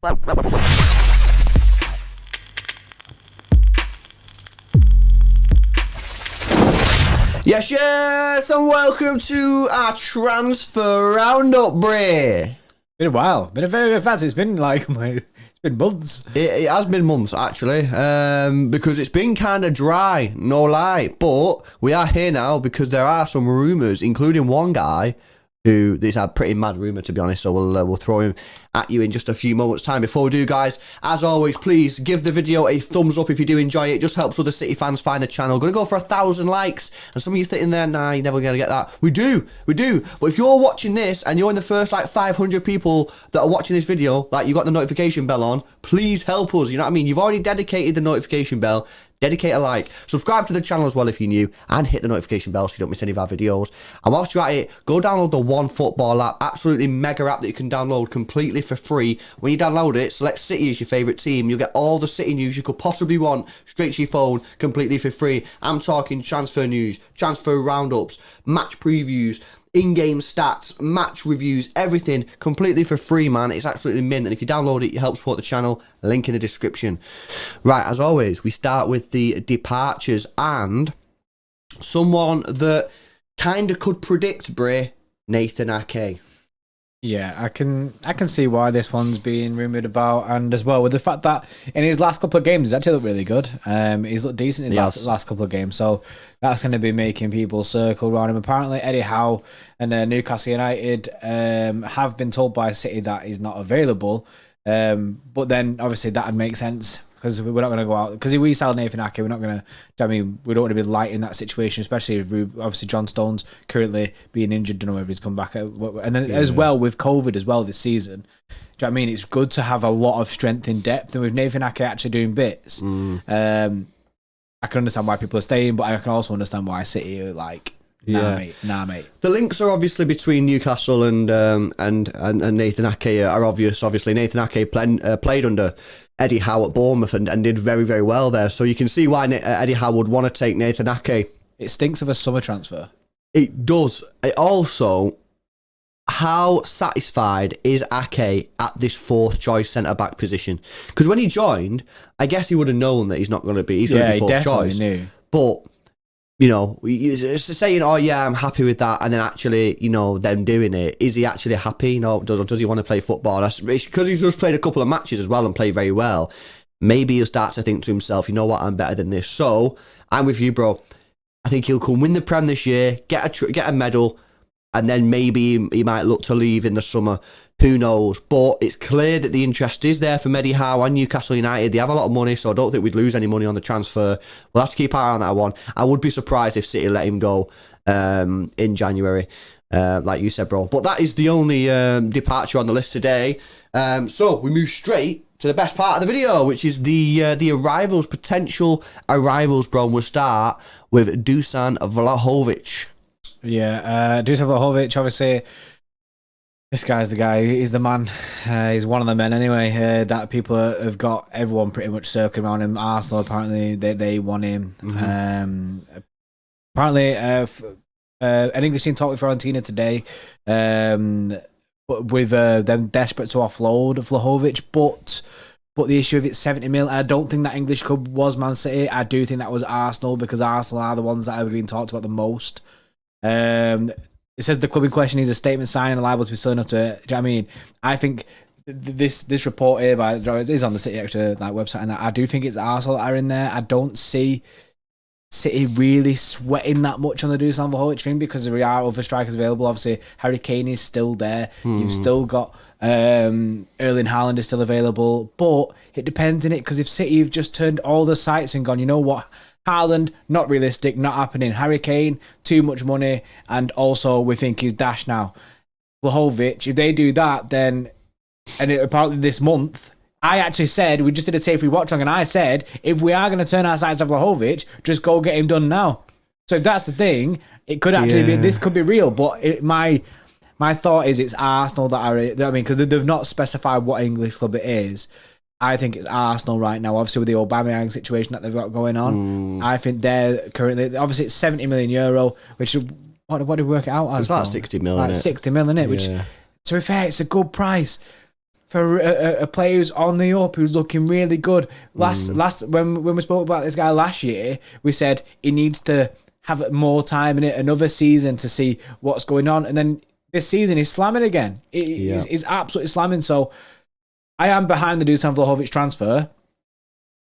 Yes, and welcome to our transfer roundup, Bray. Been a while. Been a very fast. It's been like it's been months. It has been months actually, because it's been kind of dry, no lie. But we are here now because there are some rumours, including one guy who this is a pretty mad rumour to be honest. So we'll throw him at you in just a few moments' time. Before we do, guys, as always, please give the video a thumbs up if you do enjoy it. It just helps other City fans find the channel. Gonna go for 1,000 likes, and some of you sitting there, nah, you're never gonna get that. We do. But if you're watching this and you're in the first like 500 people that are watching this video, like you got the notification bell on, please help us. You know what I mean? You've already dedicated the notification bell. Dedicate a like, subscribe to the channel as well if you're new, and hit the notification bell so you don't miss any of our videos. And whilst you're at it, go download the One Football app, absolutely mega app that you can download completely for free. When you download it, select City as your favourite team. You'll get all the City news you could possibly want straight to your phone completely for free. I'm talking transfer news, transfer roundups, match previews, in-game stats, match reviews, everything completely for free, man. It's absolutely mint, and if you download it, you help support the channel. Link in the description. Right, as always, we start with the departures, and someone that kind of could predict, Bray, Nathan AKE. Yeah, I can see why this one's being rumoured about, and as well with the fact that in his last couple of games he's actually looked really good. He's looked decent in his last couple of games, so that's going to be making people circle around him. Apparently Eddie Howe and Newcastle United have been told by City that he's not available, but then obviously that would make sense, because we're not going to go out, because if we sell Nathan AKE, we're not going to, I mean, we don't want to be light in that situation, especially if obviously John Stones currently being injured, don't know if he's come back, and then as well with COVID as well this season. Do you know what I mean? It's good to have a lot of strength in depth, and with Nathan AKE actually doing bits, I can understand why people are staying, but I can also understand why City are like, nah, mate. The links are obviously between Newcastle and Nathan AKE are obvious. Obviously, Nathan AKE played under Eddie Howe at Bournemouth and did very, very well there. So you can see why Eddie Howe would want to take Nathan AKE. It stinks of a summer transfer. It does. It also, how satisfied is Ake at this fourth choice centre-back position? Because when he joined, I guess he would have known that he's not going to be. He's going to be fourth choice. Knew. But you know, saying, "Oh yeah, I'm happy with that," and then actually, you know, them doing it. Is he actually happy? You know, does he want to play football? It's because he's just played a couple of matches as well and played very well. Maybe he'll start to think to himself, "You know what? I'm better than this." So I'm with you, bro. I think he'll come win the Prem this year, get a medal, and then maybe he might look to leave in the summer. Who knows? But it's clear that the interest is there for Eddie Howe and Newcastle United. They have a lot of money, so I don't think we'd lose any money on the transfer. We'll have to keep our eye on that one. I would be surprised if City let him go in January, like you said, bro. But that is the only departure on the list today. So we move straight to the best part of the video, which is the arrivals, potential arrivals, bro. We'll start with Dusan Vlahovic. Yeah, Dusan Vlahovic, obviously. This guy's the guy. He's the man. He's one of the men anyway. That people have got everyone pretty much circling around him. Arsenal apparently they want him. Apparently, an English team talked with Fiorentina today, but with them desperate to offload Vlahovic. But the issue of it's 70 mil. I don't think that English club was Man City. I do think that was Arsenal, because Arsenal are the ones that have been talked about the most. It says the club in question needs a statement signed and liable to be still enough to. Do you know what I mean? I think this report here is on the City Extra website, and I do think it's Arsenal that are in there. I don't see City really sweating that much on the Dusan Vlahovic thing, because there are other strikers available. Obviously, Harry Kane is still there. You've still got Erling Harland is still available, but it depends on it, because if City have just turned all the sights and gone, you know what? Haaland, not realistic, not happening. Harry Kane, too much money, and also we think he's dash now. Vlahovic, if they do that, then, and apparently this month, I actually said, we just did a tape we watched on, and I said, if we are going to turn our sights on Vlahovic, just go get him done now. So if that's the thing, it could actually be, this could be real, but my thought is it's Arsenal that are, I mean, because they've not specified what English club it is. I think it's Arsenal right now, obviously with the Aubameyang situation that they've got going on. I think they're currently, obviously it's 70 million euro, which what did we work it out as? It's like 60 million. Like 60 million, isn't it? Which, to be fair, it's a good price. for a player who's on the up, who's looking really good. When we spoke about this guy last year, we said he needs to have more time in it, another season to see what's going on, and then this season he's slamming again. He's absolutely slamming. So I am behind the Dusan Vlahovic transfer.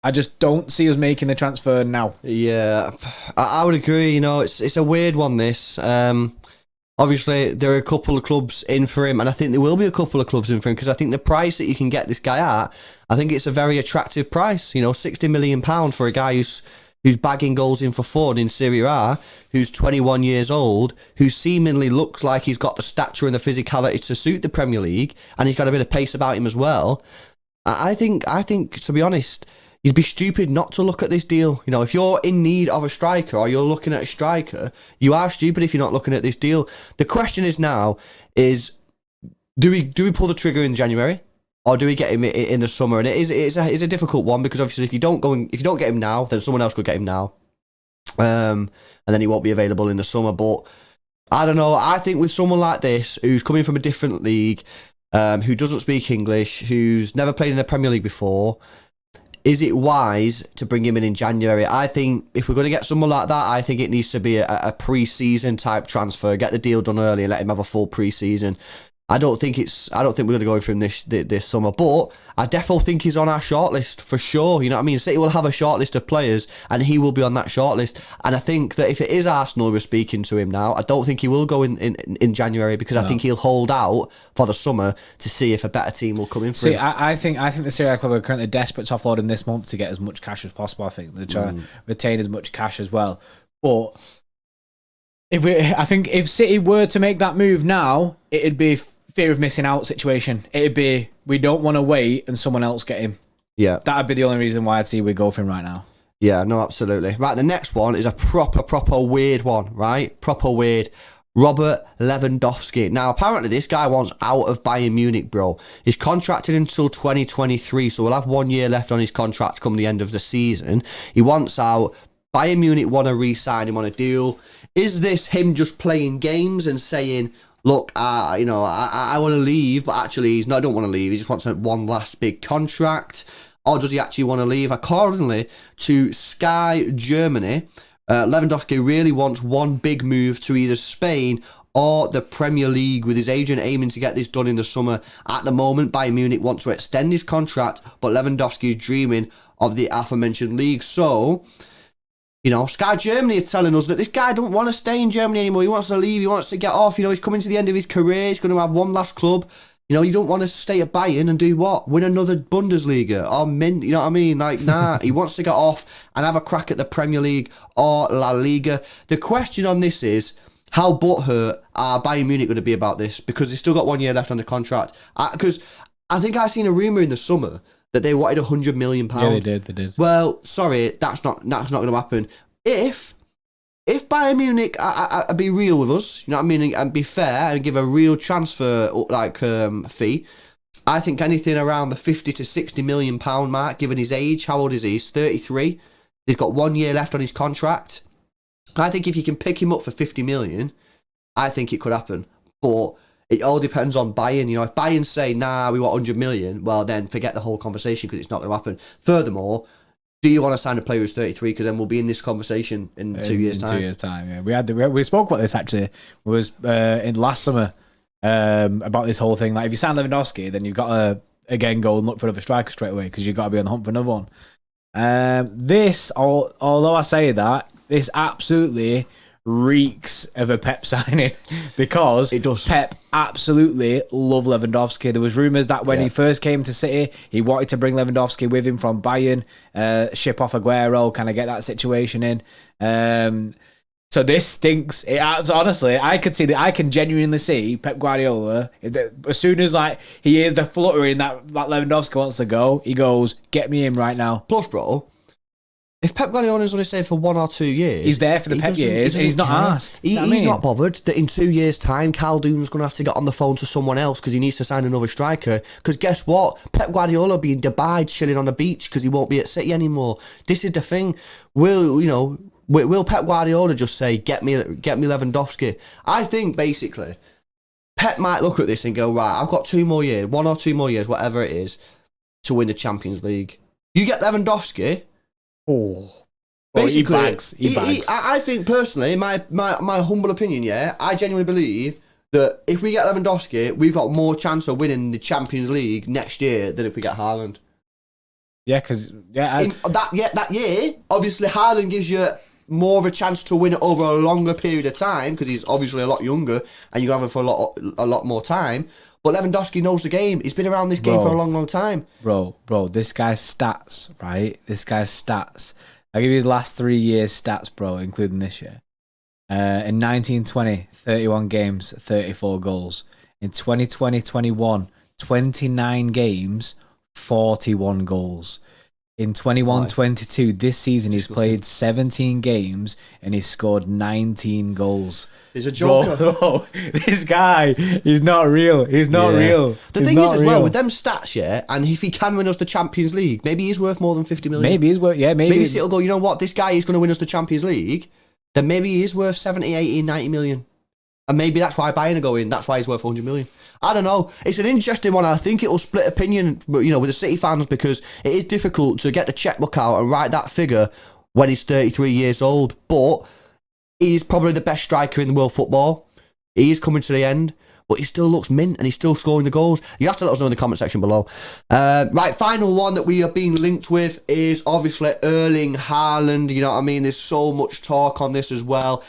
I just don't see us making the transfer now. Yeah, I would agree. You know, it's a weird one, this. Obviously, there are a couple of clubs in for him, and I think there will be a couple of clubs in for him, because I think the price that you can get this guy at, I think it's a very attractive price. You know, £60 million for a guy who's bagging goals in for Ford in Serie A, who's 21 years old, who seemingly looks like he's got the stature and the physicality to suit the Premier League, and he's got a bit of pace about him as well. I think, to be honest, you'd be stupid not to look at this deal. You know, if you're in need of a striker, or you're looking at a striker, you are stupid if you're not looking at this deal. The question is now, do we pull the trigger in January, or do we get him in the summer? And it's a difficult one, because obviously if you don't get him now, then someone else could get him now, and then he won't be available in the summer. But I don't know. I think with someone like this, who's coming from a different league, who doesn't speak English, who's never played in the Premier League before, is it wise to bring him in January? I think if we're going to get someone like that, I think it needs to be a pre-season type transfer. Get the deal done early and let him have a full pre-season. I don't think we're going to go for him this summer, but I definitely think he's on our shortlist for sure. You know what I mean? City will have a shortlist of players, and he will be on that shortlist. And I think that if it is Arsenal we're speaking to him now, I don't think he will go in January, because I think he'll hold out for the summer to see if a better team will come in for him. I think the Serie A club are currently desperate to offload him this month to get as much cash as possible. I think they're trying to retain as much cash as well. But I think if City were to make that move now, it'd be fear of missing out situation. It'd be, we don't want to wait and someone else get him. Yeah. That'd be the only reason why I'd see we go for him right now. Yeah, no, absolutely. Right, the next one is a proper weird one, right? Proper weird. Robert Lewandowski. Now, apparently this guy wants out of Bayern Munich, bro. He's contracted until 2023, so we'll have 1 year left on his contract come the end of the season. He wants out. Bayern Munich want to re-sign him on a deal. Is this him just playing games and saying, look, I want to leave, but actually I don't want to leave. He just wants one last big contract. Or does he actually want to leave? Accordingly to Sky Germany, Lewandowski really wants one big move to either Spain or the Premier League, with his agent aiming to get this done in the summer. At the moment, Bayern Munich wants to extend his contract, but Lewandowski is dreaming of the aforementioned league. So, you know, Sky Germany is telling us that this guy don't want to stay in Germany anymore. He wants to leave. He wants to get off. You know, he's coming to the end of his career. He's going to have one last club. You know, you don't want to stay at Bayern and do what? Win another Bundesliga or you know what I mean? Like, nah. He wants to get off and have a crack at the Premier League or La Liga. The question on this is, how butthurt are Bayern Munich going to be about this? Because they've still got 1 year left on the contract. Because I think I seen a rumour in the summer that they wanted £100 million. Yeah, they did. Well, sorry, that's not going to happen. If Bayern Munich be real with us, you know what I mean, and be fair and give a real transfer fee, I think anything around the 50 to 60 million pound mark, given his age. How old is he? He's 33. He's got 1 year left on his contract. I think if you can pick him up for 50 million, I think it could happen. But it all depends on Bayern. You know, if Bayern say, nah, we want 100 million, well, then forget the whole conversation, because it's not going to happen. Furthermore, do you want to sign a player who's 33? Because then we'll be in this conversation in 2 years' time. 2 years' time, yeah. We spoke about this, actually. It was in last summer about this whole thing. Like, if you sign Lewandowski, then you've got to, again, go and look for another striker straight away, because you've got to be on the hunt for another one. Although I say that, this absolutely reeks of a Pep signing, because it does. Pep absolutely love Lewandowski. There was rumours that when he first came to City, he wanted to bring Lewandowski with him from Bayern, ship off Aguero, kind of get that situation in. So this stinks. Honestly, I can genuinely see Pep Guardiola, as soon as he hears the fluttering that Lewandowski wants to go, he goes, get me in right now. Plus, bro, if Pep Guardiola is only staying for 1 or 2 years, he's there for the Pep years, and he's not asked. He's not bothered that in 2 years' time, Khaldoon's going to have to get on the phone to someone else because he needs to sign another striker. Because guess what? Pep Guardiola will be in Dubai chilling on the beach because he won't be at City anymore. This is the thing. Will Pep Guardiola just say, get me Lewandowski? I think, basically, Pep might look at this and go, right, I've got 2 more years, 1 or 2 more years, whatever it is, to win the Champions League. You get Lewandowski. Basically, he bags. I think personally, my humble opinion, yeah, I genuinely believe that if we get Lewandowski, we've got more chance of winning the Champions League next year than if we get Harland. Yeah, because that year, obviously Harland gives you more of a chance to win it over a longer period of time because he's obviously a lot younger and you have him for a lot more time. But Lewandowski knows the game. He's been around this game for a long, long time. Bro, this guy's stats, right? This guy's stats. I'll give you his last 3 years' stats, bro, including this year. In 1920, 31 games, 34 goals. In 2020-21, 29 games, 41 goals. In 21-22, this season, he's played 17 games and he's scored 19 goals. He's a joker. Bro, this guy, he's not real. He's not real. The thing is, as well, with them stats, yeah, and if he can win us the Champions League, maybe he's worth more than 50 million. Maybe he's worth, maybe City will go, you know what, this guy is going to win us the Champions League, then maybe he is worth 70, 80, 90 million. And maybe that's why Bayern are going, that's why he's worth 100 million. I don't know. It's an interesting one. I think it'll split opinion, with the City fans because it is difficult to get the checkbook out and write that figure when he's 33 years old. But he's probably the best striker in the world football. He is coming to the end, but he still looks mint and he's still scoring the goals. You have to let us know in the comment section below. Right, final one that we are being linked with is obviously Erling Harland. You know what I mean? There's so much talk on this as well.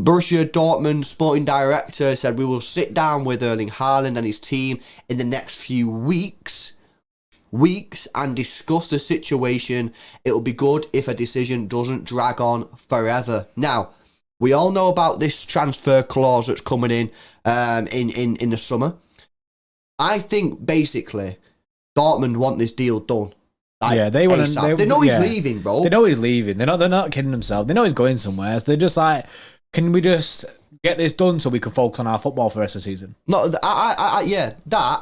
Borussia Dortmund sporting director said we will sit down with Erling Harland and his team in the next few weeks and discuss the situation. It will be good if a decision doesn't drag on forever. Now, we all know about this transfer clause that's coming in the summer. I think basically Dortmund want this deal done. They want to. They know he's leaving, bro. They know he's leaving. They're not kidding themselves. They know he's going somewhere. So they're just like, can we just get this done so we can focus on our football for the rest of the season? No, that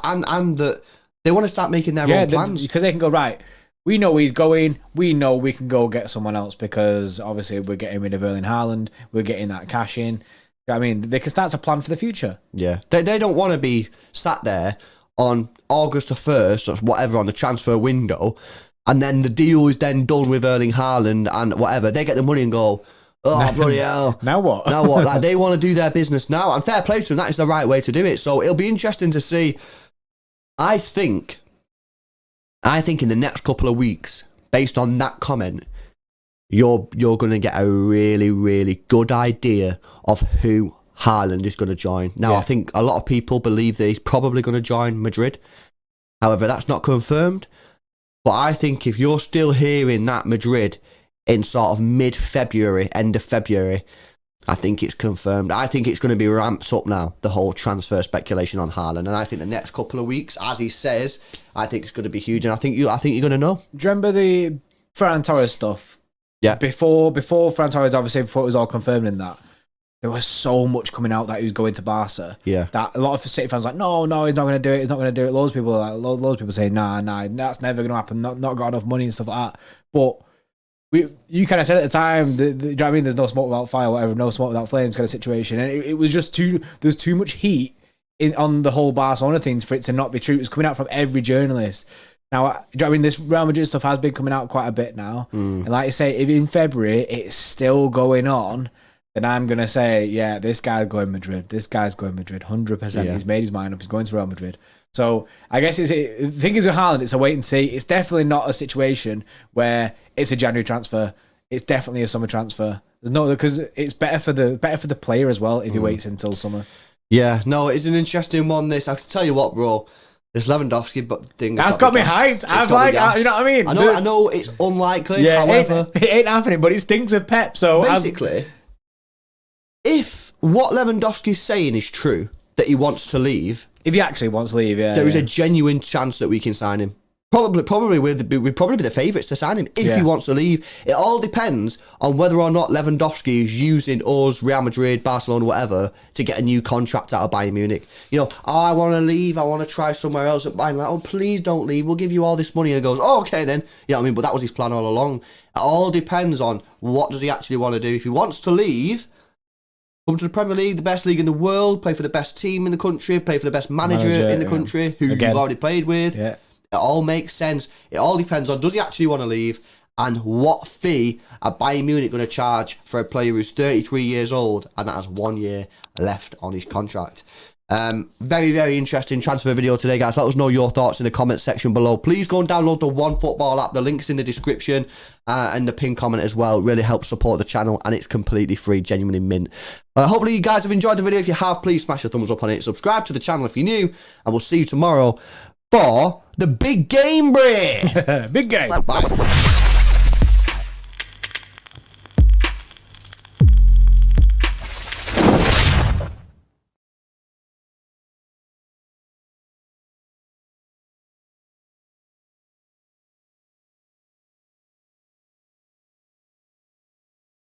and that they want to start making their own plans because they can go, right, we know he's going. We know we can go get someone else because obviously we're getting rid of Erling Haaland. We're getting that cash in. I mean, they can start to plan for the future. Yeah, they don't want to be sat there on August the 1st or whatever on the transfer window, and then the deal is then done with Erling Haaland and whatever. They get the money and go, oh, bloody hell. Now what? Now what? Like, they want to do their business now. And fair play to them, that is the right way to do it. So it'll be interesting to see. I think in the next couple of weeks, based on that comment, you're going to get a really, really good idea of who Harland is going to join. Now, I think a lot of people believe that he's probably going to join Madrid. However, that's not confirmed. But I think if you're still hearing that Madrid in sort of mid-February, end of February, I think it's confirmed. I think it's going to be ramped up now, the whole transfer speculation on Haaland. And I think the next couple of weeks, as he says, I think it's going to be huge. And I think you're going to know. Do you remember the Ferran Torres stuff? Yeah. Before Ferran Torres, obviously, before it was all confirmed in that, there was so much coming out that he was going to Barca. Yeah. That a lot of City fans were like, no, he's not going to do it. He's not going to do it. Loads of people saying, nah, that's never going to happen. Not got enough money and stuff like that. But you kind of said at the time, do you know what I mean? There's no smoke without fire, whatever, no smoke without flames kind of situation. And it was just there's too much heat on the whole Barcelona things for it to not be true. It was coming out from every journalist. Now, do you know what I mean? This Real Madrid stuff has been coming out quite a bit now. And like I say, if in February it's still going on, then I'm going to say, yeah, this guy's going Madrid. This guy's going Madrid, 100%. Yeah. He's made his mind up. He's going to Real Madrid. So I guess the thing is with Haaland, it's a wait and see. It's definitely not a situation where it's a January transfer. It's definitely a summer transfer. There's no, because it's better for the player as well if he waits until summer. Yeah, no, it's an interesting one. This, I can tell you what, bro. This Lewandowski thing that's got me hyped. I'm like, you know what I mean? I know it's unlikely. Yeah, however, it ain't happening, but it stinks of Pep. So basically, if what Lewandowski's saying is true, that he wants to leave. If he actually wants to leave, there is a genuine chance that we can sign him. Probably we'd probably be the favourites to sign him if he wants to leave. It all depends on whether or not Lewandowski is using us, Real Madrid, Barcelona, whatever, to get a new contract out of Bayern Munich. You know, I want to leave. I want to try somewhere else at Bayern. Like, oh, please don't leave. We'll give you all this money. And goes, oh, okay then. You know what I mean? But that was his plan all along. It all depends on what does he actually want to do. If he wants to leave, come to the Premier League, the best league in the world, play for the best team in the country, play for the best manager in the country, who you've already played with. Yeah. It all makes sense. It all depends on, does he actually want to leave, and what fee are Bayern Munich going to charge for a player who's 33 years old and that has 1 year left on his contract. Very, very interesting transfer video today, guys. Let us know your thoughts in the comment section below. Please go and download the OneFootball app. The link's in the description and the pinned comment as well. It really helps support the channel, and it's completely free, genuinely mint. Hopefully you guys have enjoyed the video. If you have, please smash the thumbs up on it. Subscribe to the channel if you're new, and we'll see you tomorrow for the big game, Bray. Big game. Bye.